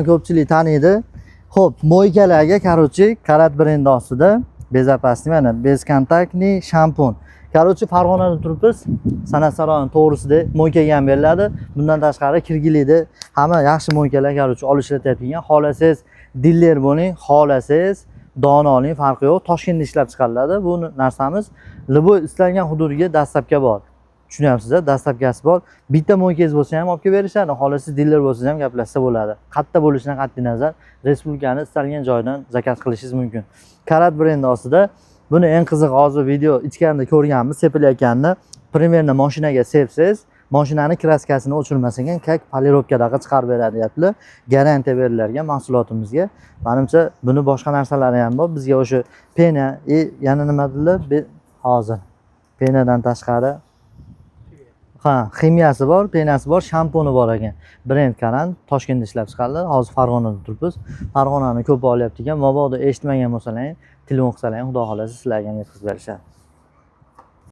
Ko'pchilik taniydi. Xo'p, mo'ykalarga, короче, Karat brendi ostida bezopasniy mana bezkontaktniy shampun. Короче, Farg'onada turibmiz. San'at saroyi to'g'risida mo'ykaga ham beriladi. Bundan tashqari kirgilikda hamma yaxshi mo'ykalar короче olishlatyapgan. Xolasangiz diller bo'ling, xolasangiz dona oling, farqi yo'q. Toshkentda ishlab chiqariladi. Bu narsamiz Liboy istalgan hududiga dastlabki bor. Tushunyapsiz-a? Dastlabkasi bor. Bitta mo'ykangiz bo'lsa ham olib kelib berishadi. Xolasiz diller bo'lsa ham gaplashsa bo'ladi. Qayerda bo'lishidan qat'iy nazar respublikani istalgan joydan zakaz qilishingiz mumkin. Karat brendi ostida buni eng qiziq hozir video ichkarida ko'rganmiz, sepilayotganini. Primerni mashinaga sepsiz, mashinani kraskasini o'chirmasangiz kak polirovkadaga chiqarib beradi deyaptilar. Garantiya beriladigan mahsulotimizga. Menimcha buni boshqa narsalari ham bor. Bizga o'sha pena, yana nima dedilar? Hozir penadan tashqari ximiyasi bor, penasi bor, shampuni bor ekan. Brend Karan Toshkentda ishlab chiqariladi. Hozir Farg'onada turibmiz. Farg'onani ko'p olyapti ekan. Mabodo eshitmagan bo'lsalaring, telefon qilsalaring, xudo xolasa sizlarga yetkazib berishadi.